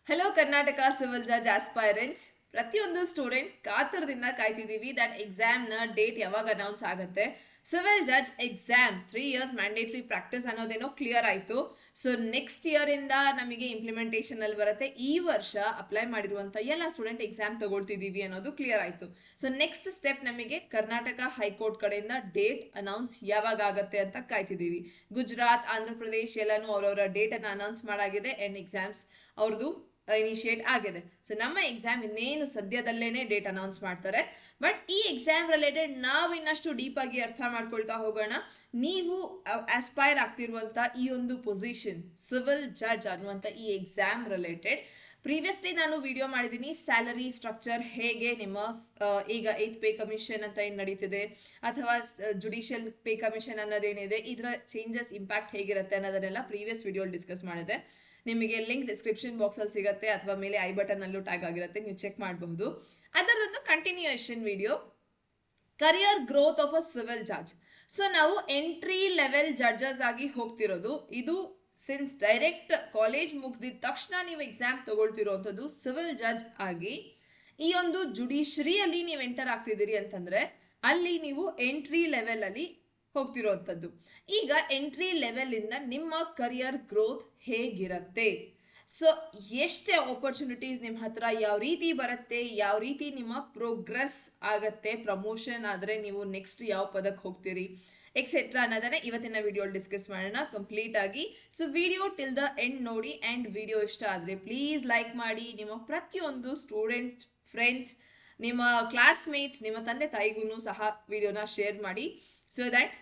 Hello Karnataka civil judge aspirants. ಪ್ರತಿಯೊಂದು student ಕಾತರದಿಂದ ಕಾಯ್ತಿದ್ದೀವಿ ದಟ್ ಎಕ್ಸಾಮ್ನ ಡೇಟ್ ಯಾವಾಗ ಅನೌನ್ಸ್ ಆಗುತ್ತೆ. Civil judge exam 3 years mandatory practice ಅನ್ನೋದೇನೋ ಕ್ಲಿಯರ್ ಆಯಿತು. ಸೊ ನೆಕ್ಸ್ಟ್ ಇಯರ್ ಇಂದ ನಮಗೆ ಇಂಪ್ಲಿಮೆಂಟೇಷನ್ ಅಲ್ಲಿ ಬರುತ್ತೆ. ಈ ವರ್ಷ ಅಪ್ಲೈ ಮಾಡಿರುವಂಥ ಎಲ್ಲ ಸ್ಟೂಡೆಂಟ್ ಎಕ್ಸಾಮ್ ತಗೊಳ್ತಿದ್ದೀವಿ ಅನ್ನೋದು ಕ್ಲಿಯರ್ ಆಯಿತು. ಸೊ ನೆಕ್ಸ್ಟ್ ಸ್ಟೆಪ್ ನಮಗೆ ಕರ್ನಾಟಕ ಹೈಕೋರ್ಟ್ ಕಡೆಯಿಂದ ಡೇಟ್ ಅನೌನ್ಸ್ ಯಾವಾಗ ಆಗುತ್ತೆ ಅಂತ ಕಾಯ್ತಿದ್ದೀವಿ. ಗುಜರಾತ್, ಆಂಧ್ರ ಪ್ರದೇಶ್ ಎಲ್ಲನೂ ಅವರವರ ಡೇಟನ್ನು ಅನೌನ್ಸ್ ಮಾಡಾಗಿದೆ ಆ್ಯಂಡ್ ಎಕ್ಸಾಮ್ಸ್ ಅವ್ರದ್ದು ಇನಿಷಿಯೇಟ್ ಆಗಿದೆ. ಸೊ ನಮ್ಮ ಎಕ್ಸಾಮ್ ಇನ್ನೇನು ಸದ್ಯದಲ್ಲೇನೆ ಡೇಟ್ ಅನೌನ್ಸ್ ಮಾಡ್ತಾರೆ. ಬಟ್ ಈ ಎಕ್ಸಾಮ್ ರಿಲೇಟೆಡ್ ನಾವು ಇನ್ನಷ್ಟು ಡೀಪ್ ಆಗಿ ಅರ್ಥ ಮಾಡ್ಕೊಳ್ತಾ ಹೋಗೋಣ. ನೀವು ಆಸ್ಪೈರ್ ಆಗ್ತಿರುವಂತ ಈ ಒಂದು ಪೊಸಿಷನ್ ಸಿವಿಲ್ ಜಡ್ಜ್ ಅನ್ನುವಂಥ ಈ ಎಕ್ಸಾಮ್ ರಿಲೇಟೆಡ್ ಪ್ರೀವಿಯಸ್ಲಿ ನಾನು ವಿಡಿಯೋ ಮಾಡಿದ್ದೀನಿ. ಸ್ಯಾಲರಿ ಸ್ಟ್ರಕ್ಚರ್ ಹೇಗೆ ನಿಮ್ಮ ಈಗ 8th ಪೇ ಕಮಿಷನ್ ಅಂತ ಏನು ನಡೀತಿದೆ ಅಥವಾ ಜುಡಿಷಿಯಲ್ ಪೇ ಕಮಿಷನ್ ಅನ್ನೋದೇನಿದೆ, ಇದರ ಚೇಂಜಸ್ ಇಂಪ್ಯಾಕ್ಟ್ ಹೇಗಿರುತ್ತೆ ಅನ್ನೋದನ್ನೆಲ್ಲ ಪ್ರೀವಿಯಸ್ ವಿಡಿಯೋ ಡಿಸ್ಕಸ್ ಮಾಡಿದೆ. ನಿಮಗೆ ಲಿಂಕ್ ಡಿಸ್ಕ್ರಿಪ್ಷನ್ ಬಾಕ್ಸ್ ಅಲ್ಲಿ ಸಿಗುತ್ತೆ ಅಥವಾ ಮೇಲೆ ಐ ಬಟನ್ ಅಲ್ಲೂ ಟ್ಯಾಗ್ ಆಗಿರುತ್ತೆ, ನೀವು ಚೆಕ್ ಮಾಡಬಹುದು. ಅದರದೊಂದು continuation video, career growth of a civil judge. So ನಾವು ಎಂಟ್ರಿ ಲೆವೆಲ್ ಜಡ್ಜಸ್ ಆಗಿ ಹೋಗ್ತಿರೋದು. ಇದು ಸಿನ್ಸ್ ಡೈರೆಕ್ಟ್ ಕಾಲೇಜ್ ಮುಗಿದಿದ ತಕ್ಷಣ ನೀವು ಎಕ್ಸಾಮ್ ತಗೊಳ್ತಿರೋವಂಥದ್ದು ಸಿವಿಲ್ ಜಡ್ಜ್ ಆಗಿ. ಈ ಒಂದು ಜುಡಿಷರಿಯಲ್ಲಿ ನೀವು ಎಂಟರ್ ಆಗ್ತಿದ್ದೀರಿ ಅಂತಂದ್ರೆ ಅಲ್ಲಿ ನೀವು ಎಂಟ್ರಿ ಲೆವೆಲ್ ಅಲ್ಲಿ ಹೋಗ್ತಿರೋವಂಥದ್ದು. ಈಗ ಎಂಟ್ರಿ ಲೆವೆಲ್ ಇಂದ ನಿಮ್ಮ ಕರಿಯರ್ ಗ್ರೋತ್ ಹೇಗಿರುತ್ತೆ, ಸೊ ಎಷ್ಟೇ ಆಪರ್ಚುನಿಟೀಸ್ ನಿಮ್ಮ ಹತ್ರ ಯಾವ ರೀತಿ ಬರುತ್ತೆ, ಯಾವ ರೀತಿ ನಿಮ್ಮ ಪ್ರೋಗ್ರೆಸ್ ಆಗತ್ತೆ, ಪ್ರಮೋಷನ್ ಆದರೆ ನೀವು ನೆಕ್ಸ್ಟ್ ಯಾವ ಪದಕ್ಕೆ ಹೋಗ್ತೀರಿ ಎಕ್ಸೆಟ್ರಾ ಅನ್ನೋದನ್ನ ಇವತ್ತಿನ ವಿಡಿಯೋ ಡಿಸ್ಕಸ್ ಮಾಡೋಣ ಕಂಪ್ಲೀಟ್ ಆಗಿ. So video till the end ನೋಡಿ ಆ್ಯಂಡ್ ವಿಡಿಯೋ ಇಷ್ಟ ಆದರೆ ಪ್ಲೀಸ್ ಲೈಕ್ ಮಾಡಿ. ನಿಮ್ಮ ಪ್ರತಿಯೊಂದು ಸ್ಟೂಡೆಂಟ್ ಫ್ರೆಂಡ್ಸ್, ನಿಮ್ಮ ಕ್ಲಾಸ್ಮೇಟ್ಸ್, ನಿಮ್ಮ ತಂದೆ ತಾಯಿಗೂ ಸಹ ವಿಡಿಯೋನ ಶೇರ್ ಮಾಡಿ. ಸೊ ದ್ಯಾಟ್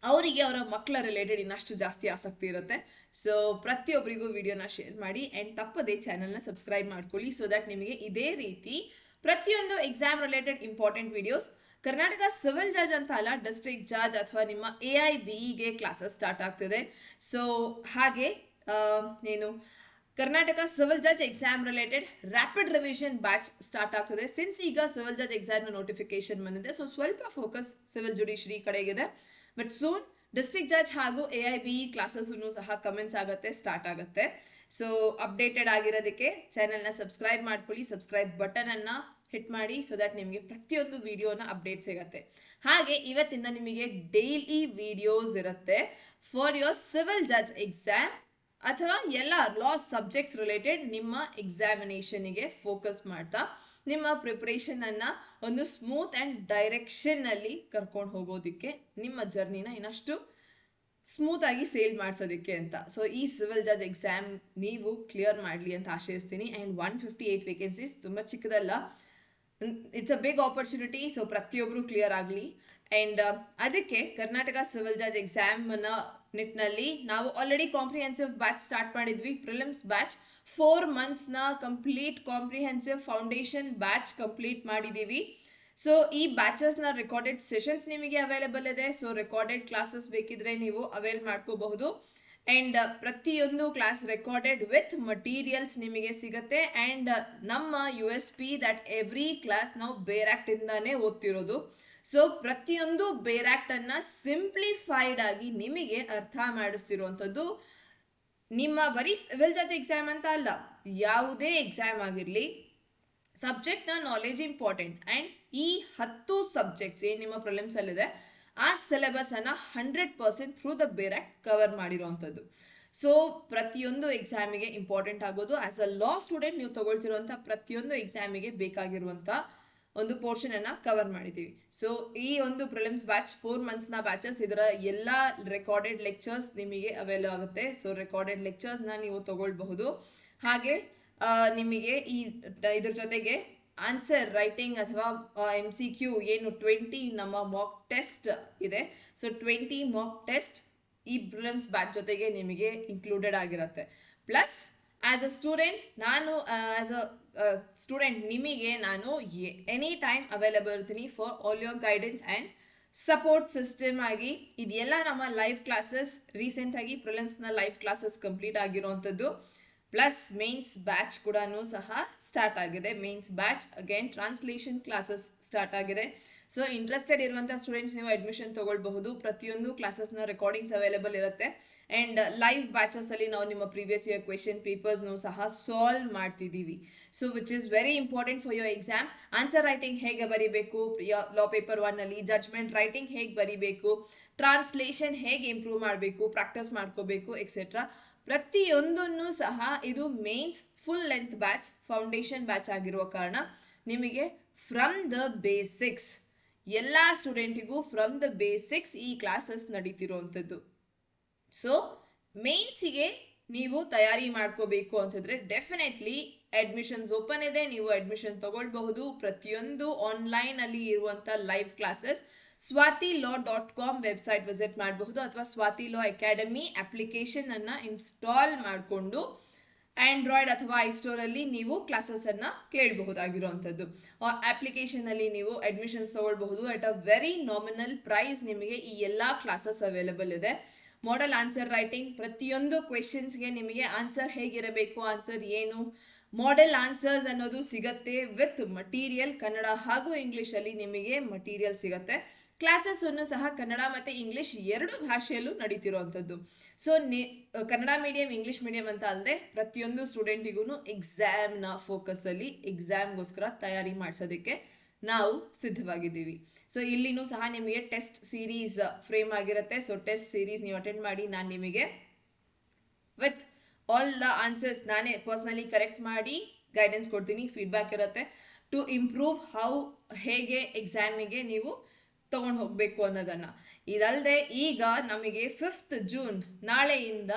ಅವರಿಗೆ ಅವರ ಮಕ್ಕಳ ರಿಲೇಟೆಡ್ ಇನ್ನಷ್ಟು ಜಾಸ್ತಿ ಆಸಕ್ತಿ ಇರುತ್ತೆ. ಸೊ ಪ್ರತಿಯೊಬ್ಬರಿಗೂ ವಿಡಿಯೋನ ಶೇರ್ ಮಾಡಿ ಆ್ಯಂಡ್ ತಪ್ಪದೇ ಚಾನಲ್ನ ಸಬ್ಸ್ಕ್ರೈಬ್ ಮಾಡ್ಕೊಳ್ಳಿ. ಸೊ ದ್ಯಾಟ್ ನಿಮಗೆ ಇದೇ ರೀತಿ ಪ್ರತಿಯೊಂದು exam related important videos, Karnataka civil judge ಅಂತ ಅಲ್ಲ, ಡಿಸ್ಟ್ರಿಕ್ಟ್ ಜಡ್ಜ್ ಅಥವಾ ನಿಮ್ಮ AIBE ಕ್ಲಾಸಸ್ ಸ್ಟಾರ್ಟ್ ಆಗ್ತಿದೆ. ಸೊ ಹಾಗೆ ಏನು Karnataka civil judge exam related rapid revision batch start ಆಗ್ತದೆ. ಸಿನ್ಸ್ ಈಗ ಸಿವಿಲ್ ಜಡ್ಜ್ ಎಕ್ಸಾಮ್ ನೋಟಿಫಿಕೇಶನ್ ಬಂದಿದೆ, ಸೊ ಸ್ವಲ್ಪ ಫೋಕಸ್ ಸಿವಿಲ್ ಜುಡಿಷರಿ ಕಡೆಗಿದೆ. ಬಟ್ ಸೂನ್ ಡಿಸ್ಟ್ರಿಕ್ಟ್ ಜಡ್ಜ್ ಹಾಗೂ AIBE ಕ್ಲಾಸಸ್ ಸಹ ಕಮೆಂಟ್ಸ್ ಆಗುತ್ತೆ, ಸ್ಟಾರ್ಟ್ ಆಗುತ್ತೆ. ಸೊ ಅಪ್ಡೇಟೆಡ್ ಆಗಿರೋದಕ್ಕೆ ಚಾನೆಲ್ನ ಸಬ್ಸ್ಕ್ರೈಬ್ ಮಾಡ್ಕೊಳ್ಳಿ, ಸಬ್ಸ್ಕ್ರೈಬ್ ಬಟನ್ ಅನ್ನ ಹಿಟ್ ಮಾಡಿ. ಸೊ ದಟ್ ನಿಮಗೆ ಪ್ರತಿಯೊಂದು ವಿಡಿಯೋನ ಅಪ್ಡೇಟ್ ಸಿಗುತ್ತೆ. ಹಾಗೆ ಇವತ್ತಿಂದ ನಿಮಗೆ ಡೈಲಿ ವಿಡಿಯೋಸ್ ಇರುತ್ತೆ for your civil judge exam ಅಥವಾ ಎಲ್ಲ ಲಾ ಸಬ್ಜೆಕ್ಟ್ಸ್ ರಿಲೇಟೆಡ್ ನಿಮ್ಮ ಎಕ್ಸಾಮಿನೇಷನ್ಗೆ ಫೋಕಸ್ ಮಾಡ್ತಾ ನಿಮ್ಮ ಪ್ರಿಪ್ರೇಷನ್ ಅನ್ನ ಒಂದು ಸ್ಮೂತ್ ಅಂಡ್ ಡೈರೆಕ್ಷನ್ ಅಲ್ಲಿ ಕರ್ಕೊಂಡು ಹೋಗೋದಿಕ್ಕೆ, ನಿಮ್ಮ ಜರ್ನಿನ ಇನ್ನಷ್ಟು ಸ್ಮೂತ್ ಆಗಿ ಸೇಲ್ ಮಾಡಿಸೋದಕ್ಕೆ ಅಂತ. ಸೊ ಈ ಸಿವಿಲ್ ಜಡ್ಜ್ ಎಕ್ಸಾಮ್ ನೀವು ಕ್ಲಿಯರ್ ಮಾಡಲಿ ಅಂತ ಆಶಯಿಸ್ತೀನಿ. ಆ್ಯಂಡ್ 158 ವೇಕೆನ್ಸೀಸ್ ತುಂಬ ಚಿಕ್ಕದಲ್ಲ, it's a big opportunity. So ಪ್ರತಿಯೊಬ್ಬರು ಕ್ಲಿಯರ್ ಆಗಲಿ. ಆ್ಯಂಡ್ ಅದಕ್ಕೆ ಕರ್ನಾಟಕ ಸಿವಿಲ್ ಜಡ್ಜ್ ಎಕ್ಸಾಮ್ನ ನಿಟ್ಟಿನಲ್ಲಿ ನಾವು ಆಲ್ರೆಡಿ ಕಾಂಪ್ರಿಹೆನ್ಸಿವ್ ಬ್ಯಾಚ್ ಸ್ಟಾರ್ಟ್ ಮಾಡಿದ್ವಿ, ಪ್ರಿಲಿಮ್ಸ್ ಬ್ಯಾಚ್. 4 monthsನ complete comprehensive foundation batch complete ಮಾಡಿದ್ದೀವಿ. ಸೊ ಈ ಬ್ಯಾಚಸ್ನ ರೆಕಾರ್ಡೆಡ್ ಸೆಷನ್ಸ್ ನಿಮಗೆ ಅವೈಲೇಬಲ್ ಇದೆ. ಸೊ ರೆಕಾರ್ಡೆಡ್ ಕ್ಲಾಸಸ್ ಬೇಕಿದ್ರೆ ನೀವು ಅವೈಲ್ ಮಾಡ್ಕೋಬಹುದು. ಆ್ಯಂಡ್ ಪ್ರತಿಯೊಂದು ಕ್ಲಾಸ್ ರೆಕಾರ್ಡೆಡ್ ವಿತ್ ಮಟೀರಿಯಲ್ಸ್ ನಿಮಗೆ ಸಿಗುತ್ತೆ. ಆ್ಯಂಡ್ ನಮ್ಮ USP ದಟ್ ಎವ್ರಿ ಕ್ಲಾಸ್ ನಾವು ಬೇರ್ ಆಕ್ಟ್ ಇಂದಾನೇ ಓದ್ತಿರೋದು. ಸೊ ಪ್ರತಿಯೊಂದು ಬೇರ್ ಆಕ್ಟ್ ಅನ್ನ ಸಿಂಪ್ಲಿಫೈಡ್ ಆಗಿ ನಿಮಗೆ ಅರ್ಥ ಮಾಡಿಸ್ತಿರುವಂಥದ್ದು. ನಿಮ್ಮ ಬರೀ ಸಿವಿಲ್ ಜಡ್ಜ್ ಎಕ್ಸಾಮ್ ಅಂತ ಅಲ್ಲ, ಯಾವುದೇ ಎಕ್ಸಾಮ್ ಆಗಿರಲಿ ಸಬ್ಜೆಕ್ಟ್ನ ನಾಲೆಜ್ ಇಂಪಾರ್ಟೆಂಟ್. ಆ್ಯಂಡ್ ಈ 10 ಸಬ್ಜೆಕ್ಟ್ಸ್ ಏನು ನಿಮ್ಮ ಪ್ರಿಲಿಮ್ಸ್ ಅಲ್ಲಿದೆ ಆ ಸಿಲೆಬಸ್ ಅನ್ನ 100% ಥ್ರೂ ದ ಬೇರ್ ಆಕ್ಟ್ ಕವರ್ ಮಾಡಿರುವಂಥದ್ದು. ಸೊ ಪ್ರತಿಯೊಂದು ಎಕ್ಸಾಮಿಗೆ ಇಂಪಾರ್ಟೆಂಟ್ ಆಗೋದು. ಆಸ್ ಅ ಲಾ ಸ್ಟೂಡೆಂಟ್ ನೀವು ತಗೊಳ್ತಿರುವಂಥ ಪ್ರತಿಯೊಂದು ಎಕ್ಸಾಮಿಗೆ ಬೇಕಾಗಿರುವಂಥ ಒಂದು ಪೋರ್ಷನ್ ಅನ್ನ ಕವರ್ ಮಾಡಿದ್ದೀವಿ. ಸೊ ಈ ಒಂದು ಪ್ರಿಲಿಮ್ಸ್ ಬ್ಯಾಚ್ 4 monthsನ ಬ್ಯಾಚಸ್, ಇದರ ಎಲ್ಲ ರೆಕಾರ್ಡೆಡ್ ಲೆಕ್ಚರ್ಸ್ ನಿಮಗೆ ಅವೈಲ್ ಆಗುತ್ತೆ. ಸೊ ರೆಕಾರ್ಡೆಡ್ ಲೆಕ್ಚರ್ಸ್ನ ನೀವು ತಗೊಳ್ಬಹುದು. ಹಾಗೆ ನಿಮಗೆ ಇದ್ರ ಜೊತೆಗೆ ಆನ್ಸರ್ ರೈಟಿಂಗ್ ಅಥವಾ MCQ ಏನು 20 ನಮ್ಮ ಮಾಕ್ ಟೆಸ್ಟ್ ಇದೆ. ಸೊ 20 ಮಾಕ್ ಟೆಸ್ಟ್ ಈ ಪ್ರಿಲಿಮ್ಸ್ ಬ್ಯಾಚ್ ಜೊತೆಗೆ ನಿಮಗೆ ಇನ್ಕ್ಲೂಡೆಡ್ ಆಗಿರುತ್ತೆ. ಪ್ಲಸ್ ಆಸ್ ಅ ಸ್ಟೂಡೆಂಟ್ ನಿಮಗೆ ನಾನು ಎನಿ ಟೈಮ್ ಅವೈಲೇಬಲ್ ಇರ್ತೀನಿ for all your guidance and support system ಆಗಿ. ಇದೆಲ್ಲ ನಮ್ಮ ಲೈವ್ ಕ್ಲಾಸಸ್, ರೀಸೆಂಟ್ ಆಗಿ ಪ್ರಿಲಿಮ್ಸ್ನ ಲೈವ್ ಕ್ಲಾಸಸ್ ಕಂಪ್ಲೀಟ್ ಆಗಿರುವಂಥದ್ದು. ಪ್ಲಸ್ ಮೇನ್ಸ್ ಬ್ಯಾಚ್ ಕೂಡ ಸಹ ಸ್ಟಾರ್ಟ್ ಆಗಿದೆ. Mains batch again translation classes start ಆಗಿದೆ. ಸೊ ಇಂಟ್ರೆಸ್ಟೆಡ್ ಇರುವಂಥ ಸ್ಟೂಡೆಂಟ್ಸ್ ನೀವು ಅಡ್ಮಿಷನ್ ತಗೊಳ್ಬಹುದು. ಪ್ರತಿಯೊಂದು ಕ್ಲಾಸಸ್ನ ರೆಕಾರ್ಡಿಂಗ್ಸ್ ಅವೈಲೇಬಲ್ ಇರುತ್ತೆ ಆ್ಯಂಡ್ ಲೈವ್ ಬ್ಯಾಚಸ್ ಅಲ್ಲಿ ನಾವು ನಿಮ್ಮ ಪ್ರೀವಿಯಸ್ ಇಯರ್ ಕ್ವೆಶನ್ ಪೇಪರ್ಸ್ನು ಸಹ ಸಾಲ್ವ್ ಮಾಡ್ತಿದ್ದೀವಿ. So which is very important for your exam. Answer writing ಹೇಗೆ ಬರೀಬೇಕು ಲಾ ಪೇಪರ್ 1 ಅಲ್ಲಿ, ಜಡ್ಜ್ಮೆಂಟ್ ರೈಟಿಂಗ್ ಹೇಗೆ ಬರೀಬೇಕು, ಟ್ರಾನ್ಸ್ಲೇಷನ್ ಹೇಗೆ ಇಂಪ್ರೂವ್ ಮಾಡಬೇಕು, ಪ್ರಾಕ್ಟೀಸ್ ಮಾಡ್ಕೋಬೇಕು ಎಕ್ಸೆಟ್ರಾ, ಪ್ರತಿಯೊಂದನ್ನು ಸಹ ಇದು mains full length batch, foundation batch ಆಗಿರುವ ಕಾರಣ ನಿಮಗೆ ಫ್ರಮ್ ದ ಬೇಸಿಕ್ಸ್ ಎಲ್ಲ ಸ್ಟೂಡೆಂಟಿಗೂ ಫ್ರಮ್ ದ ಬೇಸಿಕ್ಸ್ ಈ ಕ್ಲಾಸಸ್ ನಡೀತಿರುವಂಥದ್ದು. ಸೊ ಮೇನ್ಸಿಗೆ ನೀವು ತಯಾರಿ ಮಾಡ್ಕೋಬೇಕು ಅಂತಂದ್ರೆ ಡೆಫಿನೆಟ್ಲಿ ಅಡ್ಮಿಷನ್ಸ್ ಓಪನ್ ಇದೆ, ನೀವು ಅಡ್ಮಿಷನ್ ತಗೊಳ್ಬಹುದು. ಪ್ರತಿಯೊಂದು ಆನ್ಲೈನ್ ಅಲ್ಲಿ ಇರುವಂತ live classes swatilaw.com website visit ಮಾಡಬಹುದು ಅಥವಾ ಸ್ವಾತಿ ಲಾ ಅಕಾಡೆಮಿ ಅಪ್ಲಿಕೇಶನ್ ಅನ್ನ ಇನ್ಸ್ಟಾಲ್ ಮಾಡಿಕೊಂಡು ಆಂಡ್ರಾಯ್ಡ್ ಅಥವಾ ಐಸ್ಟೋರ್ ಅಲ್ಲಿ ನೀವು ಕ್ಲಾಸಸ್ ಅನ್ನ ಕೇಳಬಹುದಾಗಿರುವಂಥದ್ದು. ಅಪ್ಲಿಕೇಶನ್ ಅಲ್ಲಿ ನೀವು ಅಡ್ಮಿಷನ್ಸ್ ತಗೊಳ್ಬಹುದು at a very nominal price. ನಿಮಗೆ ಈ ಎಲ್ಲಾ ಕ್ಲಾಸಸ್ ಅವೈಲೇಬಲ್ ಇದೆ. ಮಾಡೆಲ್ ಆನ್ಸರ್ ರೈಟಿಂಗ್, ಪ್ರತಿಯೊಂದು ಕ್ವೆಶನ್ಸ್ಗೆ ನಿಮಗೆ ಆನ್ಸರ್ ಹೇಗಿರಬೇಕು, ಆನ್ಸರ್ ಏನು, ಮಾಡೆಲ್ ಆನ್ಸರ್ಸ್ ಅನ್ನೋದು ಸಿಗತ್ತೆ ವಿತ್ ಮಟೀರಿಯಲ್. ಕನ್ನಡ ಹಾಗೂ ಇಂಗ್ಲಿಷ್ ಅಲ್ಲಿ ನಿಮಗೆ ಮಟೀರಿಯಲ್ ಸಿಗತ್ತೆ. ಕ್ಲಾಸಸ್ ಅನ್ನು ಸಹ ಕನ್ನಡ ಮತ್ತೆ ಇಂಗ್ಲಿಷ್ ಎರಡು ಭಾಷೆಯಲ್ಲೂ ನಡೀತಿರುವಂಥದ್ದು. So Kannada medium English medium ಅಂತ ಅಲ್ಲದೆ ಪ್ರತಿಯೊಂದು ಸ್ಟೂಡೆಂಟಿಗೂ ಎಕ್ಸಾಮ್ನ ಫೋಕಸ್ ಅಲ್ಲಿ ಎಕ್ಸಾಮ್ಗೋಸ್ಕರ ತಯಾರಿ ಮಾಡಿಸೋದಕ್ಕೆ ನಾವು ಸಿದ್ಧವಾಗಿದ್ದೀವಿ. ಸೊ ಇಲ್ಲಿನೂ ಸಹ ನಿಮಗೆ ಟೆಸ್ಟ್ ಸೀರೀಸ್ ಫ್ರೇಮ್ ಆಗಿರುತ್ತೆ. ಸೊ ಟೆಸ್ಟ್ ಸೀರೀಸ್ ನೀವು ಅಟೆಂಡ್ ಮಾಡಿ ನಾನು ನಿಮಗೆ ವಿತ್ ಆಲ್ ದ ಆನ್ಸರ್ಸ್ ನಾನೇ ಪರ್ಸ್ನಲಿ ಕರೆಕ್ಟ್ ಮಾಡಿ ಗೈಡೆನ್ಸ್ ಕೊಡ್ತೀನಿ. ಫೀಡ್ಬ್ಯಾಕ್ ಇರುತ್ತೆ ಟು ಇಂಪ್ರೂವ್ ಹೇಗೆ ಎಕ್ಸಾಮಿಗೆ ನೀವು ತಗೊಂಡು ಹೋಗಬೇಕು ಅನ್ನೋದನ್ನ. ಇದಲ್ಲದೆ ಈಗ ನಮಗೆ 5th ಜೂನ್ ನಾಳೆಯಿಂದ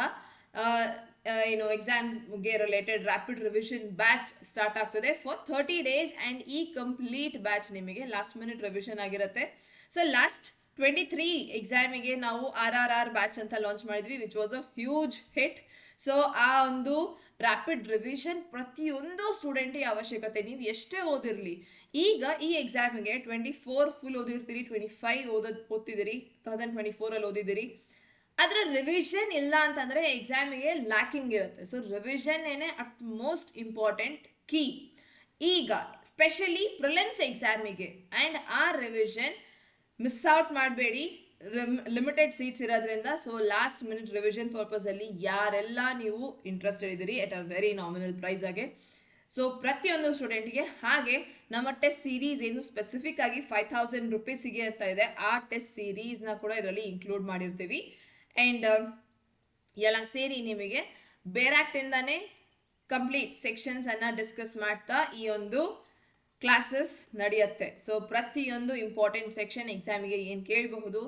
ಏನು ಎಕ್ಸಾಮ್ಗೆ related rapid revision batch start ಆಗ್ತದೆ ಫಾರ್ 30 days ಆ್ಯಂಡ್ ಈ ಕಂಪ್ಲೀಟ್ ಬ್ಯಾಚ್ ನಿಮಗೆ ಲಾಸ್ಟ್ ಮಿನಿಟ್ ರಿವಿಷನ್ ಆಗಿರುತ್ತೆ. ಸೊ ಲಾಸ್ಟ್ 23 ಎಕ್ಸಾಮಿಗೆ ನಾವು RRR ಬ್ಯಾಚ್ ಅಂತ ಲಾಂಚ್ ಮಾಡಿದ್ವಿ which was a huge hit. So ಆ ಒಂದು ರ್ಯಾಪಿಡ್ ರಿವಿಷನ್ ಪ್ರತಿಯೊಂದು ಸ್ಟೂಡೆಂಟಿಗೆ ಅವಶ್ಯಕತೆ. ನೀವು ಎಷ್ಟೇ ಓದಿರಲಿ, ಈಗ ಈ ಎಕ್ಸಾಮಿಗೆ 24 ಫುಲ್ ಓದಿರ್ತೀರಿ, 25 ಓದ್ತಿದ್ದೀರಿ, 2024 ಅಲ್ಲಿ ಓದಿದ್ದೀರಿ. ಅದರ ರಿವಿಷನ್ ಇಲ್ಲ ಅಂತಂದ್ರೆ ಎಕ್ಸಾಮಿಗೆ ಲ್ಯಾಕಿಂಗ್ ಇರುತ್ತೆ. ಸೊ ರಿವಿಷನ್ ಏನೇ ಅಟ್ ಮೋಸ್ಟ್ ಇಂಪಾರ್ಟೆಂಟ್ ಕೀ ಈಗ ಸ್ಪೆಷಲಿ ಪ್ರಿಲಿಮ್ಸ್ ಎಕ್ಸಾಮಿಗೆ. ಆ್ಯಂಡ್ ಆ ರಿವಿಷನ್ ಮಿಸ್ ಔಟ್ ಮಾಡಬೇಡಿ, ಲಿಮಿಟೆಡ್ ಸೀಟ್ಸ್ ಇರೋದ್ರಿಂದ. So last minute revision purpose ಅಲ್ಲಿ ಯಾರೆಲ್ಲ ನೀವು ಇಂಟ್ರೆಸ್ಟೆಡ್ ಇದ್ದೀರಿ ಎಟ್ ಅ ವೆರಿ ನಾಮಿನಲ್ ಪ್ರೈಸ್ ಆಗಿ, ಸೊ ಪ್ರತಿಯೊಂದು ಸ್ಟೂಡೆಂಟ್ಗೆ. ಹಾಗೆ ನಮ್ಮ ಟೆಸ್ಟ್ ಸೀರೀಸ್ ಏನು ಸ್ಪೆಸಿಫಿಕ್ ಆಗಿ 5000 ರೂಪೀಸಿಗೆ ಅಂತ ಇದೆ, ಆ ಟೆಸ್ಟ್ ಸೀರೀಸ್ನ ಕೂಡ ಇದರಲ್ಲಿ ಇನ್ಕ್ಲೂಡ್ ಮಾಡಿರ್ತೀವಿ. ಆ್ಯಂಡ್ ಎಲ್ಲ ಸೇರಿ ನಿಮಗೆ ಬೇರಾಕ್ಟಿಂದಾನೇ ಕಂಪ್ಲೀಟ್ ಸೆಕ್ಷನ್ಸ್ ಅನ್ನ ಡಿಸ್ಕಸ್ ಮಾಡ್ತಾ ಈ ಒಂದು ಕ್ಲಾಸಸ್ ನಡೆಯುತ್ತೆ. ಸೊ ಪ್ರತಿಯೊಂದು ಇಂಪಾರ್ಟೆಂಟ್ ಸೆಕ್ಷನ್ ಎಕ್ಸಾಮಿಗೆ ಏನು ಕೇಳಬಹುದು,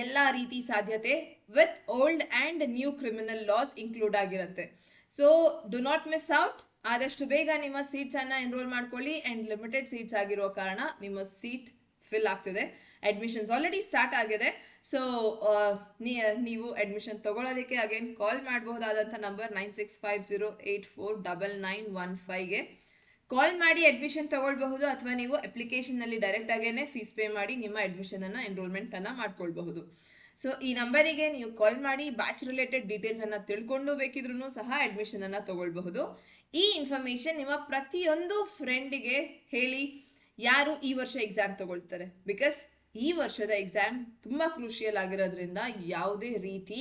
ಎಲ್ಲ ರೀತಿ ಸಾಧ್ಯತೆ with old and new criminal laws include ಆಗಿರುತ್ತೆ. So do not miss out. ಆದಷ್ಟು ಬೇಗ ನಿಮ್ಮ ಸೀಟ್ಸ್ ಅನ್ನ ಎನ್ರೋಲ್ ಮಾಡ್ಕೊಳ್ಳಿ. ಆ್ಯಂಡ್ ಲಿಮಿಟೆಡ್ ಸೀಟ್ಸ್ ಆಗಿರೋ ಕಾರಣ ನಿಮ್ಮ ಸೀಟ್ ಫಿಲ್ ಆಗ್ತಿದೆ. ಅಡ್ಮಿಷನ್ಸ್ ಆಲ್ರೆಡಿ ಸ್ಟಾರ್ಟ್ ಆಗಿದೆ. ಸೊ ನೀವು ಅಡ್ಮಿಷನ್ ತಗೊಳ್ಳೋದಕ್ಕೆ ಅಗೇನ್ ಕಾಲ್ ಮಾಡಬಹುದಾದಂಥ ನಂಬರ್ 9650849915ಗೆ ಕಾಲ್ ಮಾಡಿ ಅಡ್ಮಿಷನ್ ತಗೊಳ್ಬಹುದು. ಅಥವಾ ನೀವು ಅಪ್ಲಿಕೇಶನ್ ನಲ್ಲಿ ಡೈರೆಕ್ಟ್ ಆಗೇನೆ ಫೀಸ್ ಪೇ ಮಾಡಿ ನಿಮ್ಮ ಅಡ್ಮಿಷನ್ ಅನ್ನ ಎನ್ರೋಲ್ಮೆಂಟ್ ಅನ್ನ ಮಾಡ್ಕೊಳ್ಬಹುದು. ಸೊ ಈ ನಂಬರಿಗೆ ನೀವು ಕಾಲ್ ಮಾಡಿ ಬ್ಯಾಚ್ ರಿಲೇಟೆಡ್ ಡೀಟೇಲ್ಸ್ ಅನ್ನ ತಿಳ್ಕೊಂಡು ಬೇಕಿದ್ರೂ ಸಹ ಅಡ್ಮಿಷನ್ ಅನ್ನ ತಗೊಳ್ಬಹುದು. ಈ ಇನ್ಫಾರ್ಮೇಶನ್ ನಿಮ್ಮ ಪ್ರತಿಯೊಂದು ಫ್ರೆಂಡಿಗೆ ಹೇಳಿ ಯಾರು ಈ ವರ್ಷ ಎಕ್ಸಾಮ್ ತಗೊಳ್ತಾರೆ. ಬಿಕಾಸ್ ಈ ವರ್ಷದ ಎಕ್ಸಾಮ್ ತುಂಬಾ ಕ್ರೂಷಿಯಲ್ ಆಗಿರೋದ್ರಿಂದ ಯಾವುದೇ ರೀತಿ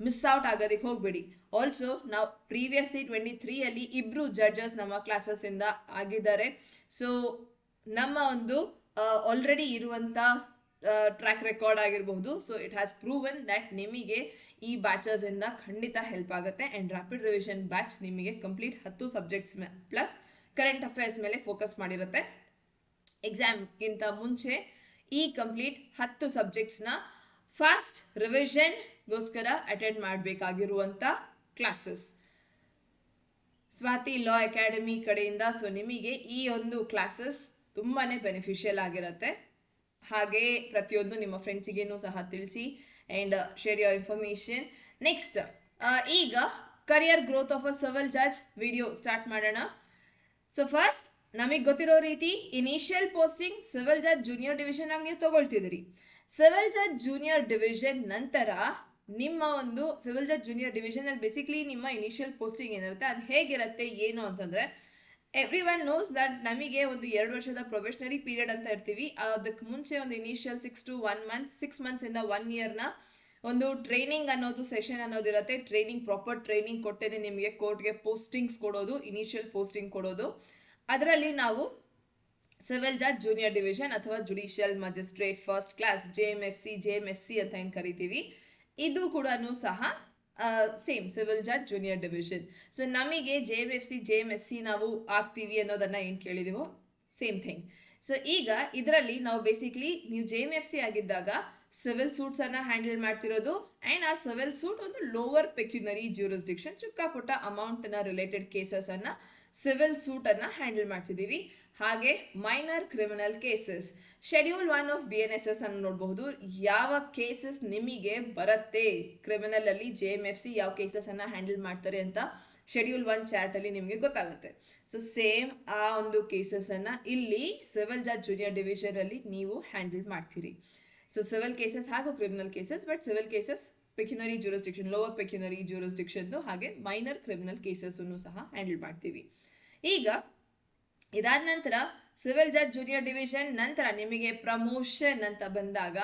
ಮಿಸ್ ಔಟ್ ಆಗೋದಕ್ಕೆ ಹೋಗ್ಬೇಡಿ. ಆಲ್ಸೋ ನಾವು ಪ್ರೀವಿಯಸ್ಲಿ 23 ಅಲ್ಲಿ 2 ಜಡ್ಜಸ್ ನಮ್ಮ ಕ್ಲಾಸಸ್ ಇಂದ ಆಗಿದ್ದಾರೆ. ಸೊ ನಮ್ಮ ಒಂದು ಆಲ್ರೆಡಿ ಇರುವಂತ ಟ್ರ್ಯಾಕ್ ರೆಕಾರ್ಡ್ ಆಗಿರಬಹುದು. So it has proven that ನಿಮಗೆ ಈ ಬ್ಯಾಚಸ್ ಇಂದ ಖಂಡಿತ ಹೆಲ್ಪ್ ಆಗುತ್ತೆ. ಆ್ಯಂಡ್ ರ್ಯಾಪಿಡ್ ರಿವಿಷನ್ ಬ್ಯಾಚ್ ನಿಮಗೆ complete 10 subjects plus current affairs ಮೇಲೆ ಫೋಕಸ್ ಮಾಡಿರುತ್ತೆ. ಎಕ್ಸಾಮ್ಗಿಂತ ಮುಂಚೆ ಈ ಕಂಪ್ಲೀಟ್ 10 ಸಬ್ಜೆಕ್ಟ್ಸ್ನ ಫಾಸ್ಟ್ ರಿವಿಷನ್ಗೋಸ್ಕರ ಅಟೆಂಡ್ ಮಾಡಬೇಕಾಗಿರುವಂಥ ಕ್ಲಾಸಸ್ ಸ್ವಾತಿ ಲಾ ಅಕಾಡೆಮಿ ಕಡೆಯಿಂದ. ಸೊ ನಿಮಗೆ ಈ ಒಂದು ಕ್ಲಾಸಸ್ ತುಂಬಾನೇ ಬೆನಿಫಿಷಿಯಲ್ ಆಗಿರುತ್ತೆ. ಹಾಗೆ ಪ್ರತಿಯೊಂದು ನಿಮ್ಮ ಫ್ರೆಂಡ್ಸಿಗೇನು ಸಹ ತಿಳಿಸಿ and share your information. Next ಈಗ career growth of a civil judge video start ಮಾಡೋಣ. ಸೊ ಫಸ್ಟ್ ನಮಗೆ ಗೊತ್ತಿರೋ ರೀತಿ initial posting civil judge junior division ಆಗಿ ನೀವು ತಗೊಳ್ತಿದ್ದೀರಿ. ಸಿವಿಲ್ ಜಡ್ಜ್ ಜೂನಿಯರ್ ಡಿವಿಷನ್ ನಂತರ ನಿಮ್ಮ ಒಂದು ಸಿವಿಲ್ ಜಡ್ಜ್ ಜೂನಿಯರ್ ಡಿವಿಷನ್ ಅಲ್ಲಿ ಬೇಸಿಕ್ಲಿ ನಿಮ್ಮ ಇನಿಷಿಯಲ್ ಪೋಸ್ಟಿಂಗ್ ಏನಿರುತ್ತೆ ಅದು ಹೇಗಿರುತ್ತೆ ಏನು ಅಂತಂದ್ರೆ ಎವ್ರಿ ಒನ್ ನೋಸ್ ದಟ್ ನಮಗೆ ಒಂದು 2 ವರ್ಷದ ಪ್ರೊಬೆಷನರಿ ಪೀರಿಯಡ್ ಅಂತ ಇರ್ತೀವಿ. ಅದಕ್ಕೆ ಮುಂಚೆ ಒಂದು ಇನಿಷಿಯಲ್ 6 ಇಂದ 1 ಇಯರ್ನ ಒಂದು ಟ್ರೈನಿಂಗ್ ಅನ್ನೋದು ಸೆಷನ್ ಅನ್ನೋದಿರುತ್ತೆ. ಟ್ರೈನಿಂಗ್, ಪ್ರಾಪರ್ ಟ್ರೈನಿಂಗ್ ಕೊಟ್ಟೇನೆ ನಿಮಗೆ ಕೋರ್ಟ್ಗೆ ಪೋಸ್ಟಿಂಗ್ಸ್ ಕೊಡೋದು, ಇನಿಷಿಯಲ್ ಪೋಸ್ಟಿಂಗ್ ಕೊಡೋದು. ಅದರಲ್ಲಿ ನಾವು ಸಿವಿಲ್ ಜಡ್ಜ್ ಜೂನಿಯರ್ ಡಿವಿಷನ್ ಅಥವಾ judicial magistrate first class JMFC ಅಂತ ಏನು ಕರಿತೀವಿ, ಇದು ಕೂಡ ಸಹ same civil judge junior division. So ನಮಗೆ JMFC ನಾವು ಆಗ್ತೀವಿ ಅನ್ನೋದನ್ನ ಏನು ಕೇಳಿದೀವೋ ಸೇಮ್ ಥಿಂಗ್. ಸೊ ಈಗ ಇದರಲ್ಲಿ ನಾವು ಬೇಸಿಕ್ಲಿ ನೀವು JMFC ಆಗಿದ್ದಾಗ ಸಿವಿಲ್ ಸೂಟ್ಸ್ ಅನ್ನ ಹ್ಯಾಂಡಲ್ ಮಾಡ್ತಿರೋದು. ಅಂಡ್ ಆ ಸಿವಿಲ್ ಸೂಟ್ ಒಂದು ಲೋವರ್ ಪೆಕ್ಯುನರಿ ಜ್ಯೂರಿಸ್ಡಿಕ್ಷನ್, ಚಿಕ್ಕ ಪುಟ್ಟ ಅಮೌಂಟ್ ನ ರಿಲೇಟೆಡ್ ಕೇಸಸ್ ಅನ್ನ ಸಿವಿಲ್ ಸೂಟ್ ಅನ್ನ ಹ್ಯಾಂಡಲ್ ಮಾಡ್ತಿದ್ದೀವಿ. ಹಾಗೆ minor criminal cases schedule 1 of BNSS ಅನ್ನು ನೋಡಬಹುದು. ಯಾವ ಕೇಸಸ್ ನಿಮಗೆ ಬರುತ್ತೆ ಕ್ರಿಮಿನಲ್ ಅಲ್ಲಿ, JMFC ಯಾವ ಕೇಸಸ್ ಅನ್ನ ಹ್ಯಾಂಡಲ್ ಮಾಡ್ತಾರೆ ಅಂತ ಶೆಡ್ಯೂಲ್ 1 ಚಾರ್ಟ್ ಅಲ್ಲಿ ನಿಮಗೆ ಗೊತ್ತಾಗುತ್ತೆ. ಸೊ ಸೇಮ್ ಆ ಒಂದು ಕೇಸಸ್ ಅನ್ನ ಇಲ್ಲಿ ಸಿವಿಲ್ ಜಡ್ಜ್ ಜೂನಿಯರ್ ಡಿವಿಷನ್ ಅಲ್ಲಿ ನೀವು ಹ್ಯಾಂಡಲ್ ಮಾಡ್ತೀರಿ. ಸೊ ಸಿವಿಲ್ ಕೇಸಸ್ ಹಾಗೂ criminal cases, but civil cases pecuniary jurisdiction, lower pecuniary jurisdiction, ಹಾಗೆ ಮೈನರ್ ಕ್ರಿಮಿನಲ್ ಕೇಸಸ್ ಅನ್ನು ಸಹ ಹ್ಯಾಂಡಲ್ ಮಾಡ್ತೀವಿ. ಈಗ ಇದಾದ ನಂತರ ಸಿವಿಲ್ ಜಡ್ಜ್ ಜೂನಿಯರ್ ಡಿವಿಷನ್ ನಂತರ ನಿಮಗೆ ಪ್ರಮೋಷನ್ ಅಂತ ಬಂದಾಗ,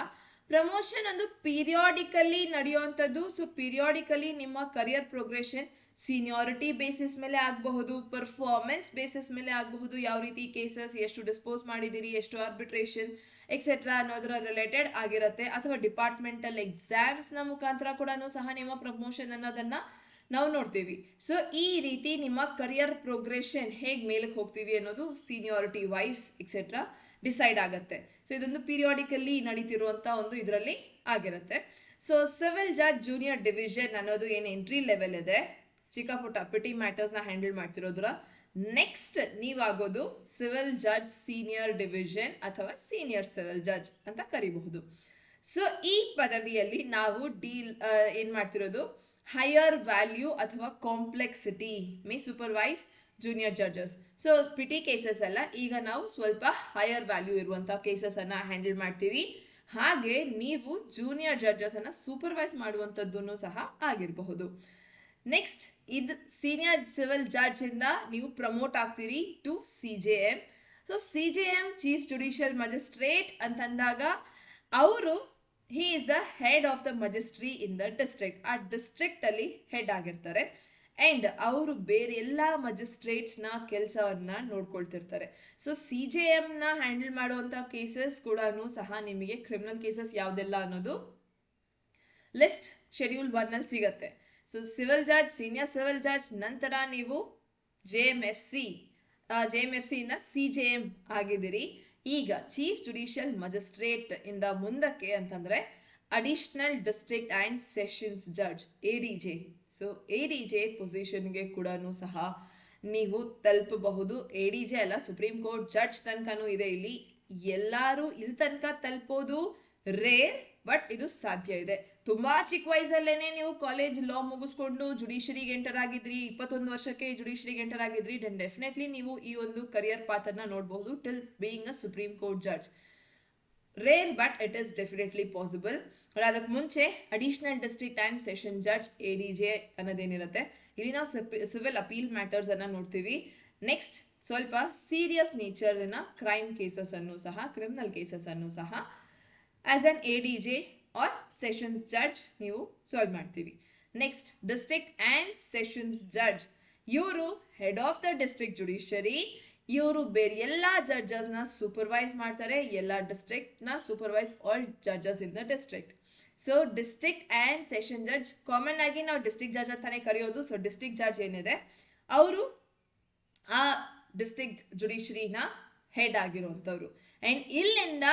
ಪ್ರಮೋಷನ್ ಒಂದು ಪೀರಿಯಾಡಿಕಲಿ ನಡೆಯುವಂಥದ್ದು. ಸೊ ಪೀರಿಯಾಡಿಕಲಿ ನಿಮ್ಮ ಕರಿಯರ್ ಪ್ರೋಗ್ರೆಷನ್ ಸೀನಿಯಾರಿಟಿ ಬೇಸಿಸ್ ಮೇಲೆ ಆಗಬಹುದು, ಪರ್ಫಾರ್ಮೆನ್ಸ್ ಬೇಸಿಸ್ ಮೇಲೆ ಆಗಬಹುದು. ಯಾವ ರೀತಿ ಕೇಸಸ್ ಎಷ್ಟು ಡಿಸ್ಪೋಸ್ ಮಾಡಿದಿರಿ, ಎಷ್ಟು ಆರ್ಬಿಟ್ರೇಷನ್ ಎಕ್ಸೆಟ್ರಾ ಅನ್ನೋದರ ರಿಲೇಟೆಡ್ ಆಗಿರುತ್ತೆ. ಅಥವಾ ಡಿಪಾರ್ಟ್ಮೆಂಟಲ್ ಎಕ್ಸಾಮ್ಸ್ ನ ಮುಖಾಂತರ ಕೂಡ ಸಹ ನಿಮ್ಮ ಪ್ರಮೋಷನ್ ಅನ್ನೋದನ್ನ ನಾವು ನೋಡ್ತೀವಿ. ಸೊ ಈ ರೀತಿ ನಿಮ್ಮ ಕರಿಯರ್ ಪ್ರೋಗ್ರೆಷನ್ ಹೇಗೆ ಮೇಲಕ್ಕೆ ಹೋಗ್ತೀವಿ ಅನ್ನೋದು ಸೀನಿಯಾರಿಟಿ ವೈಸ್ ಎಕ್ಸೆಟ್ರಾ ಡಿಸೈಡ್ ಆಗುತ್ತೆ. ಸೊ ಇದೊಂದು ಪೀರಿಯಾಡಿಕಲಿ ನಡೀತಿರುವಂತ ಒಂದು ಇದರಲ್ಲಿ ಆಗಿರುತ್ತೆ. So civil judge junior division ಅನ್ನೋದು ಏನು ಎಂಟ್ರಿ ಲೆವೆಲ್ ಇದೆ, ಚಿಕ್ಕ ಪುಟ್ಟ ಪಿಟಿ ಮ್ಯಾಟರ್ಸ್ ನ ಹ್ಯಾಂಡಲ್ ಮಾಡ್ತಿರೋದ್ರ ನೆಕ್ಸ್ಟ್ ನೀವಾಗೋದು ಸಿವಿಲ್ ಜಡ್ಜ್ ಸೀನಿಯರ್ ಡಿವಿಷನ್ ಅಥವಾ ಸೀನಿಯರ್ ಸಿವಿಲ್ ಜಡ್ಜ್ ಅಂತ ಕರಿಬಹುದು. ಸೊ ಈ ಪದವಿಯಲ್ಲಿ ನಾವು ಏನ್ ಮಾಡ್ತಿರೋದು, ಹೈಯರ್ ವ್ಯಾಲ್ಯೂ ಅಥವಾ complexity may supervise junior judges. So petty cases ಅಲ್ಲ, ಈಗ ನಾವು ಸ್ವಲ್ಪ ಹೈಯರ್ ವ್ಯಾಲ್ಯೂ ಇರುವಂತಹ ಕೇಸಸ್ ಅನ್ನ ಹ್ಯಾಂಡಲ್ ಮಾಡ್ತೀವಿ. ಹಾಗೆ ನೀವು ಜೂನಿಯರ್ ಜಡ್ಜಸ್ ಅನ್ನ ಸೂಪರ್ವೈಸ್ ಮಾಡುವಂತದ್ದನ್ನು ಸಹ ಆಗಿರಬಹುದು. ನೆಕ್ಸ್ಟ್ ಇದು ಸೀನಿಯರ್ ಸಿವಿಲ್ ಜಡ್ಜ್ ಇಂದ ನೀವು ಪ್ರಮೋಟ್ ಆಗ್ತೀರಿ to CJM. So CJM chief judicial magistrate ಅಂತಂದಾಗ ಅವರು he is the head of the magistracy in the district. ಆ ಡಿಸ್ಟ್ರಿಕ್ಟ್ ಅಲ್ಲಿ ಹೆಡ್ ಆಗಿರ್ತಾರೆ. ಅಂಡ್ ಅವರು ಬೇರೆ ಎಲ್ಲ ಮಜಿಸ್ಟ್ರೇಟ್ಸ್ ನ ಕೆಲಸವನ್ನ ನೋಡ್ಕೊಳ್ತಿರ್ತಾರೆ. ಸೊ CJM ನ ಹ್ಯಾಂಡಲ್ ಮಾಡುವಂತ ಕೇಸಸ್ ಕೂಡ ಸಹ ನಿಮಗೆ ಕ್ರಿಮಿನಲ್ ಕೇಸಸ್ ಯಾವ್ದೆಲ್ಲ ಅನ್ನೋದು ಲಿಸ್ಟ್ ಶೆಡ್ಯೂಲ್ 1 ಅಲ್ಲಿ ಸಿಗತ್ತೆ. So civil judge, senior civil judge ನಂತರ ನೀವು JMFC ಇಂದ CJM ಆಗಿದ್ದೀರಿ. ಈಗ ಚೀಫ್ ಜುಡಿಷಿಯಲ್ ಮ್ಯಾಜಿಸ್ಟ್ರೇಟ್ ಇಂದ ಮುಂದಕ್ಕೆ ಅಂತಂದ್ರೆ additional district and sessions judge ADJ. So ADJ ಪೊಸಿಷನ್ಗೆ ಕೂಡ ಸಹ ನೀವು ತಲುಪಬಹುದು. ADJ ಅಲ್ಲ, ಸುಪ್ರೀಂ ಕೋರ್ಟ್ ಜಡ್ಜ್ ತನಕನೂ ಇದೆ ಇಲ್ಲಿ. ಎಲ್ಲಾರು ಇಲ್ಲಿ ತನಕ ತಲುಪೋದು ರೇರ್, ಬಟ್ ಇದು ಸಾಧ್ಯ ಇದೆ. ತುಂಬಾ ಚಿಕ್ಕ ವಯಸ್ಸಲ್ಲೇನೆ ನೀವು ಕಾಲೇಜ್ ಲಾ ಮುಗಿಸ್ಕೊಂಡು ಜುಡಿಷರಿಗೆ ಎಂಟರ್ ಆಗಿದ್ರಿ, 21 ವರ್ಷಕ್ಕೆ ಜುಡಿಷರಿಗೆ ಎಂಟರ್ ಆಗಿದ್ರಿ, ದೆನ್ ಡೆಫಿನೆಟ್ಲಿ ನೀವು ಈ ಒಂದು ಕರಿಯರ್ ಪಾತ್ ಅನ್ನ ನೋಡಬಹುದು till being a supreme court judge. Rare, but it is definitely possible. ಅದಕ್ಕೆ ಮುಂಚೆ additional district and session judge ADJ ಅನ್ನೋದೇನಿರುತ್ತೆ, ಇಲ್ಲಿ ನಾವು ಸಿವಿಲ್ ಅಪೀಲ್ ಮ್ಯಾಟರ್ಸ್ ಅನ್ನ ನೋಡ್ತೀವಿ. ನೆಕ್ಸ್ಟ್ ಸ್ವಲ್ಪ ಸೀರಿಯಸ್ ನೇಚರ್ ನ ಕ್ರೈಮ್ ಕೇಸಸ್ ಅನ್ನು ಸಹ, ಕ್ರಿಮಿನಲ್ ಕೇಸಸ್ ಅನ್ನು ಸಹ as an ADJ or sessions judge ನೀವು ಸಾಲ್ವ್ ಮಾಡ್ತೀವಿ. Next district and sessions judge, ಇವರು head of the district judiciary. ಇವರು ಬೇರೆ ಎಲ್ಲ ಜಡ್ಜಸ್ ನ ಸೂಪರ್ವೈಸ್ ಮಾಡ್ತಾರೆ, ಎಲ್ಲ ಡಿಸ್ಟ್ರಿಕ್ಟ್ ನ supervise all judges in the district. So district and session judge common ಆಗಿ ನಾವು ಡಿಸ್ಟ್ರಿಕ್ಟ್ ಜಡ್ಜ್ ಅಂತಾನೆ ಕರೆಯೋದು. ಸೊ ಡಿಸ್ಟ್ರಿಕ್ಟ್ ಜಡ್ಜ್ ಏನಿದೆ ಅವರು ಆ ಡಿಸ್ಟ್ರಿಕ್ಟ್ ಜುಡಿಷರಿನ ಹೆಡ್ ಆಗಿರುವಂತವ್ರು. ಅಂಡ್ ಇಲ್ಲಿಂದ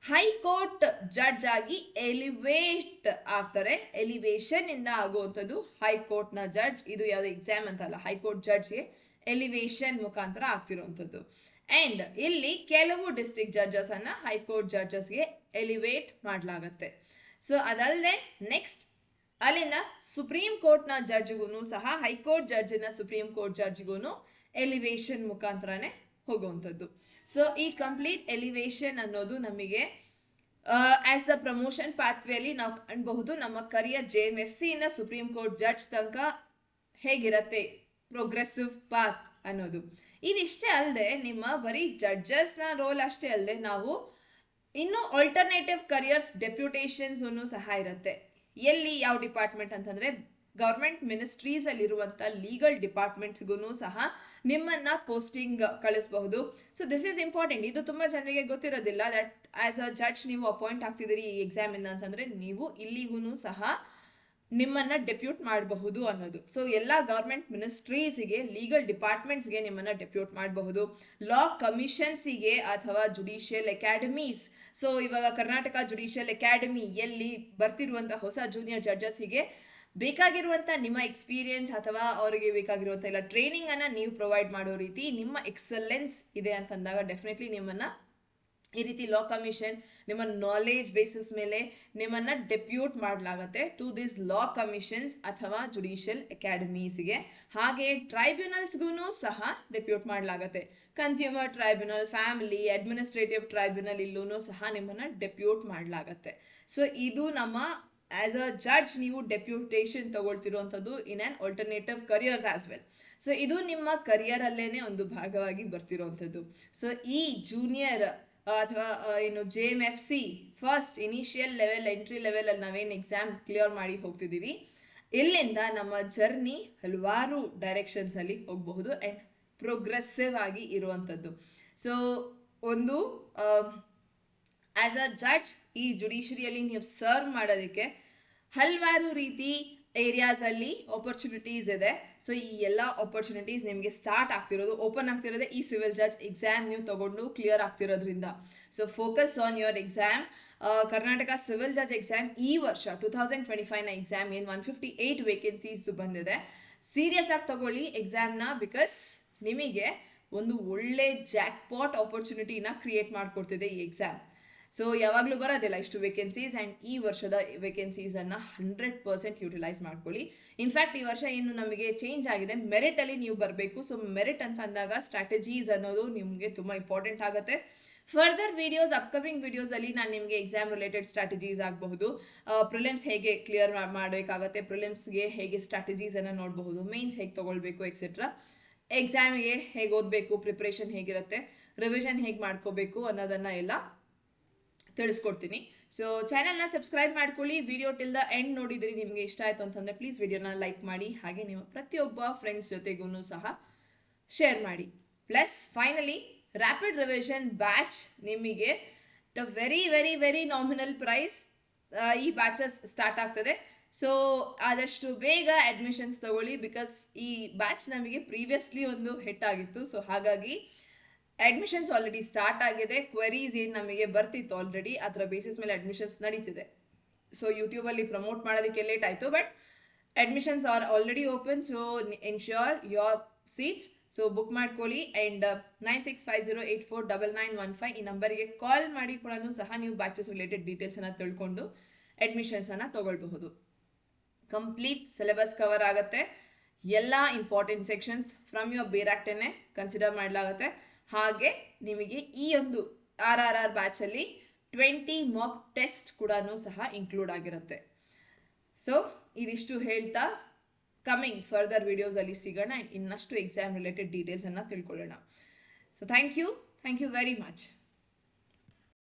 ಹೈಕೋರ್ಟ್ ಜಡ್ಜ್ ಆಗಿ ಎಲಿವೇಟ್ ಆಗ್ತಾರೆ. ಎಲಿವೇಶನ್ ಇಂದ ಆಗುವಂಥದ್ದು ಹೈಕೋರ್ಟ್ ನ ಜಡ್ಜ್. ಇದು ಯಾವ್ದು ಎಕ್ಸಾಮ್ ಅಂತ ಅಲ್ಲ, ಹೈಕೋರ್ಟ್ ಜಡ್ಜ್ಗೆ ಎಲಿವೇಶನ್ ಮುಖಾಂತರ ಆಗ್ತಿರುವಂಥದ್ದು. ಅಂಡ್ ಇಲ್ಲಿ ಕೆಲವು ಡಿಸ್ಟ್ರಿಕ್ಟ್ ಜಡ್ಜಸ್ ಅನ್ನ ಹೈಕೋರ್ಟ್ ಜಡ್ಜಸ್ಗೆ ಎಲಿವೇಟ್ ಮಾಡಲಾಗತ್ತೆ. ಸೊ ಅದಲ್ಲದೆ ನೆಕ್ಸ್ಟ್ ಅಲ್ಲಿಂದ ಸುಪ್ರೀಂ ಕೋರ್ಟ್ ನ ಜಡ್ಜ್ಗೂ ಸಹ ಹೈಕೋರ್ಟ್ ಜಡ್ಜಿನ ಸುಪ್ರೀಂ ಕೋರ್ಟ್ ಜಡ್ಜ್ಗೂ ಎಲಿವೇಶನ್ ಮುಖಾಂತರನೇ ಹೋಗುವಂಥದ್ದು. ಸೊ ಈ ಕಂಪ್ಲೀಟ್ ಎಲಿವೇಶನ್ ಅನ್ನೋದು ನಮಗೆ ಆಸ್ ಅ ಪ್ರಮೋಷನ್ ಪಾತ್ವೇಲಿ ನಾವು ಕಾಣಬಹುದು. ನಮ್ಮ ಕರಿಯರ್ JMFC ಇಂದ ಸುಪ್ರೀಂ ಕೋರ್ಟ್ ಜಡ್ಜ್ ತನಕ ಹೇಗಿರತ್ತೆ ಪ್ರೋಗ್ರೆಸಿವ್ ಪಾತ್ ಅನ್ನೋದು. ಇದಿಷ್ಟೇ ಅಲ್ಲದೆ ನಿಮ್ಮ ಬರೀ ಜಡ್ಜಸ್ನ ರೋಲ್ ಅಷ್ಟೇ ಅಲ್ಲದೆ ನಾವು ಇನ್ನು ಆಲ್ಟರ್ನೇಟಿವ್ ಕರಿಯರ್ಸ್ ಡೆಪ್ಯೂಟೇಷನ್ಸ್ ಸಹ ಇರುತ್ತೆ. ಎಲ್ಲಿ ಯಾವ ಡಿಪಾರ್ಟ್ಮೆಂಟ್ ಅಂತಂದ್ರೆ ಗವರ್ಮೆಂಟ್ ಮಿನಿಸ್ಟ್ರೀಸ್ ಅಲ್ಲಿರುವಂಥ ಲೀಗಲ್ ಡಿಪಾರ್ಟ್ಮೆಂಟ್ಸ್ಗೂ ಸಹ ನಿಮ್ಮನ್ನ ಪೋಸ್ಟಿಂಗ್ ಕಳಿಸಬಹುದು. So this is important. ಇದು ತುಂಬ ಜನರಿಗೆ ಗೊತ್ತಿರೋದಿಲ್ಲ ದಟ್ ಆಸ್ ಅ ಜಡ್ಜ್ ನೀವು ಅಪಾಯಿಂಟ್ ಆಗ್ತಿದ್ದೀರಿ ಈ ಎಕ್ಸಾಮಿಂದ ಅಂತಂದ್ರೆ ನೀವು ಇಲ್ಲಿಗೂ ಸಹ ನಿಮ್ಮನ್ನ ಡೆಪ್ಯೂಟ್ ಮಾಡಬಹುದು ಅನ್ನೋದು. ಸೊ ಎಲ್ಲ ಗವರ್ಮೆಂಟ್ ಮಿನಿಸ್ಟ್ರೀಸ್ಗೆ ಲೀಗಲ್ ಡಿಪಾರ್ಟ್ಮೆಂಟ್ಸ್ಗೆ ನಿಮ್ಮನ್ನ ಡೆಪ್ಯೂಟ್ ಮಾಡಬಹುದು. ಲಾ ಕಮಿಷನ್ಸಿಗೆ ಅಥವಾ ಜುಡಿಷಿಯಲ್ ಅಕಾಡೆಮೀಸ್, ಸೊ ಇವಾಗ ಕರ್ನಾಟಕ ಜುಡಿಷಿಯಲ್ ಅಕಾಡೆಮಿ ಎಲ್ಲಿ ಬರ್ತಿರುವಂಥ ಹೊಸ ಜೂನಿಯರ್ ಜಡ್ಜಸ್ಸಿಗೆ ಬೇಕಾಗಿರುವಂಥ ನಿಮ್ಮ ಎಕ್ಸ್ಪೀರಿಯನ್ಸ್ ಅಥವಾ ಅವರಿಗೆ ಬೇಕಾಗಿರುವಂಥ ಎಲ್ಲ ಟ್ರೈನಿಂಗ್ ಅನ್ನ ನೀವು ಪ್ರೊವೈಡ್ ಮಾಡೋ ರೀತಿ ನಿಮ್ಮ ಎಕ್ಸಲೆನ್ಸ್ ಇದೆ ಅಂತಂದಾಗ ಡೆಫಿನೆಟ್ಲಿ ನಿಮ್ಮನ್ನ ಈ ರೀತಿ ಲಾ ಕಮಿಷನ್ ನಿಮ್ಮ ನಾಲೆಜ್ ಬೇಸಿಸ್ ಮೇಲೆ ನಿಮ್ಮನ್ನ ಡೆಪ್ಯೂಟ್ ಮಾಡಲಾಗತ್ತೆ ಟು ದಿಸ್ ಲಾ ಕಮಿಷನ್ಸ್ ಅಥವಾ ಜುಡಿಷಿಯಲ್ ಅಕಾಡೆಮೀಸ್ಗೆ. ಹಾಗೆ ಟ್ರೈಬ್ಯುನಲ್ಸ್ಗೂ ಸಹ ಡೆಪ್ಯೂಟ್ ಮಾಡಲಾಗತ್ತೆ. Consumer tribunal, family, administrative tribunal ಇಲ್ಲೂ ಸಹ ನಿಮ್ಮನ್ನ ಡೆಪ್ಯೂಟ್ ಮಾಡಲಾಗತ್ತೆ. ಸೊ ಇದು ನಮ್ಮ ಆಸ್ ಅ ಜಡ್ಜ್ ನೀವು ಡೆಪ್ಯೂಟೇಷನ್ ತಗೊಳ್ತಿರುವಂಥದ್ದು in an alternative careers as well. So ಇದು ನಿಮ್ಮ ಕರಿಯರ್ ಅಲ್ಲೇನೆ ಒಂದು ಭಾಗವಾಗಿ ಬರ್ತಿರುವಂಥದ್ದು. ಸೊ ಈ ಜೂನಿಯರ್ ಅಥವಾ ಏನು JMFC first initial level entry level ಅಲ್ಲಿ ನಾವೇನು ಎಕ್ಸಾಮ್ ಕ್ಲಿಯರ್ ಮಾಡಿ ಹೋಗ್ತಿದ್ದೀವಿ, ಇಲ್ಲಿಂದ ನಮ್ಮ ಜರ್ನಿ ಹಲವಾರು ಡೈರೆಕ್ಷನ್ಸ್ ಅಲ್ಲಿ ಹೋಗಬಹುದು ಅಂಡ್ ಪ್ರೋಗ್ರೆಸಿವ್ ಆಗಿ ಇರುವಂಥದ್ದು. ಸೊ ಒಂದು ಆಸ್ ಅ ಜಡ್ಜ್ ಈ ಜುಡಿಷರಿಯಲ್ಲಿ ನೀವು ಸರ್ವ್ ಮಾಡೋದಕ್ಕೆ ಹಲವಾರು ರೀತಿ ಏರಿಯಾಸ್ ಅಲ್ಲಿ ಆಪರ್ಚುನಿಟೀಸ್ ಇದೆ. ಸೊ ಈ ಎಲ್ಲ ಆಪರ್ಚುನಿಟೀಸ್ ನಿಮಗೆ ಸ್ಟಾರ್ಟ್ ಆಗ್ತಿರೋದು, ಓಪನ್ ಆಗ್ತಿರೋದೇ ಈ ಸಿವಿಲ್ ಜಡ್ಜ್ ಎಕ್ಸಾಮ್ ನೀವು ತಗೊಂಡು ಕ್ಲಿಯರ್ ಆಗ್ತಿರೋದ್ರಿಂದ. So focus on your exam. Karnataka civil judge exam ಈ ವರ್ಷ 2025ನ ಎಕ್ಸಾಮ್ ಏನು 158 ವೇಕೆನ್ಸೀಸ್ ಬಂದಿದೆ. ಸೀರಿಯಸ್ ಆಗಿ ತಗೊಳ್ಳಿ ಎಕ್ಸಾಮ್ನ, ಬಿಕಾಸ್ ನಿಮಗೆ ಒಂದು ಒಳ್ಳೆ ಜಾಕ್ಪಾಟ್ ಆಪರ್ಚುನಿಟಿನ ಕ್ರಿಯೇಟ್ ಮಾಡಿಕೊಡ್ತಿದೆ ಈ ಎಕ್ಸಾಮ್. ಸೊ ಯಾವಾಗಲೂ ಬರೋದಿಲ್ಲ ಇಷ್ಟು ವೇಕೆನ್ಸೀಸ್ ಆ್ಯಂಡ್ ಈ ವರ್ಷದ ವೇಕೆನ್ಸೀಸನ್ನು 100% ಯುಟಿಲೈಸ್ ಮಾಡ್ಕೊಳ್ಳಿ. ಇನ್ಫ್ಯಾಕ್ಟ್ ಈ ವರ್ಷ ಏನು ನಮಗೆ ಚೇಂಜ್ ಆಗಿದೆ, ಮೆರಿಟಲ್ಲಿ ನೀವು ಬರಬೇಕು. ಸೊ ಮೆರಿಟ್ ಅಂತ ಅಂದಾಗ ಸ್ಟ್ರಾಟಜೀಸ್ ಅನ್ನೋದು ನಿಮಗೆ ತುಂಬ ಇಂಪಾರ್ಟೆಂಟ್ ಆಗುತ್ತೆ. ಫರ್ದರ್ ವಿಡಿಯೋಸ್, ಅಪ್ಕಮಿಂಗ್ ವಿಡಿಯೋಸಲ್ಲಿ ನಾನು ನಿಮಗೆ ಎಕ್ಸಾಮ್ ರಿಲೇಟೆಡ್ ಸ್ಟ್ರಾಟಜೀಸ್ ಆಗಬಹುದು, ಪ್ರಿಲಿಮ್ಸ್ ಹೇಗೆ ಕ್ಲಿಯರ್ ಮಾಡಬೇಕಾಗತ್ತೆ, ಪ್ರಿಲಿಮ್ಸ್ಗೆ ಹೇಗೆ ಸ್ಟ್ರಾಟಜೀಸನ್ನು ನೋಡಬಹುದು, ಮೇನ್ಸ್ ಹೇಗೆ ತೊಗೊಳ್ಬೇಕು ಎಕ್ಸೆಟ್ರಾ, ಎಕ್ಸಾಮಿಗೆ ಹೇಗೆ ಓದಬೇಕು, ಪ್ರಿಪ್ರೇಷನ್ ಹೇಗಿರುತ್ತೆ, ರಿವಿಷನ್ ಹೇಗೆ ಮಾಡ್ಕೋಬೇಕು ಅನ್ನೋದನ್ನು ಎಲ್ಲ ತಿಳಿಸ್ಕೊಡ್ತೀನಿ. ಸೊ ಚಾನಲ್ನ ಸಬ್ಸ್ಕ್ರೈಬ್ ಮಾಡ್ಕೊಳ್ಳಿ. ವಿಡಿಯೋ ಟಿಲ್ ದ ಎಂಡ್ ನೋಡಿದ್ರಿ, ನಿಮಗೆ ಇಷ್ಟ ಆಯಿತು ಅಂತಂದರೆ ಪ್ಲೀಸ್ ವಿಡಿಯೋನ ಲೈಕ್ ಮಾಡಿ, ಹಾಗೆ ನಿಮ್ಮ ಪ್ರತಿಯೊಬ್ಬ ಫ್ರೆಂಡ್ಸ್ ಜೊತೆಗೂ ಸಹ ಶೇರ್ ಮಾಡಿ. Plus finally rapid revision batch ನಿಮಗೆ very very very nominal price ಈ ಬ್ಯಾಚಸ್ ಸ್ಟಾರ್ಟ್ ಆಗ್ತದೆ. ಸೊ ಆದಷ್ಟು ಬೇಗ ಅಡ್ಮಿಷನ್ಸ್ ತಗೊಳ್ಳಿ, ಬಿಕಾಸ್ ಈ ಬ್ಯಾಚ್ ನಮಗೆ ಪ್ರೀವಿಯಸ್ಲಿ ಒಂದು ಹಿಟ್ ಆಗಿತ್ತು. ಸೊ ಹಾಗಾಗಿ ಅಡ್ಮಿಷನ್ಸ್ ಆಲ್ರೆಡಿ ಸ್ಟಾರ್ಟ್ ಆಗಿದೆ. ಕ್ವೆರೀಸ್ ಏನು ನಮಗೆ ಬರ್ತಿತ್ತು ಆಲ್ರೆಡಿ, ಅದರ ಬೇಸಿಸ್ ಮೇಲೆ ಅಡ್ಮಿಷನ್ಸ್ ನಡೀತಿದೆ. ಸೊ ಯೂಟ್ಯೂಬಲ್ಲಿ ಪ್ರಮೋಟ್ ಮಾಡೋದಕ್ಕೆ ಲೇಟ್ ಆಯಿತು, but admissions are already open. So ensure your seats. So book ಮಾಡ್ಕೊಳ್ಳಿ ಆ್ಯಂಡ್ 9650849915 ಈ ನಂಬರಿಗೆ ಕಾಲ್ ಮಾಡಿ ಕೂಡ ಸಹ ನೀವು ಬ್ಯಾಚಸ್ ರಿಲೇಟೆಡ್ ಡೀಟೇಲ್ಸನ್ನು ತಿಳ್ಕೊಂಡು ಅಡ್ಮಿಷನ್ಸನ್ನು ತೊಗೊಳ್ಬಹುದು. ಕಂಪ್ಲೀಟ್ ಸಿಲೆಬಸ್ ಕವರ್ ಆಗುತ್ತೆ. ಎಲ್ಲ ಇಂಪಾರ್ಟೆಂಟ್ ಸೆಕ್ಷನ್ಸ್ ಫ್ರಮ್ ಯುವರ್ ಬೇರಾಕ್ಟನ್ನೇ ಕನ್ಸಿಡರ್ ಮಾಡಲಾಗುತ್ತೆ. ಹಾಗೆ ನಿಮಗೆ ಈ ಒಂದು RRR ಬ್ಯಾಚಲ್ಲಿ 20 ಮಾಕ್ ಟೆಸ್ಟ್ ಕೂಡ ಸಹ ಇನ್ಕ್ಲೂಡ್ ಆಗಿರುತ್ತೆ. ಸೊ ಇದಿಷ್ಟು ಹೇಳ್ತಾ ಕಮಿಂಗ್ ಫರ್ದರ್ ವಿಡಿಯೋಸಲ್ಲಿ ಸಿಗೋಣ ಆ್ಯಂಡ್ ಇನ್ನಷ್ಟು ಎಕ್ಸಾಮ್ ರಿಲೇಟೆಡ್ ಡೀಟೇಲ್ಸನ್ನು ತಿಳ್ಕೊಳ್ಳೋಣ. So thank you very much.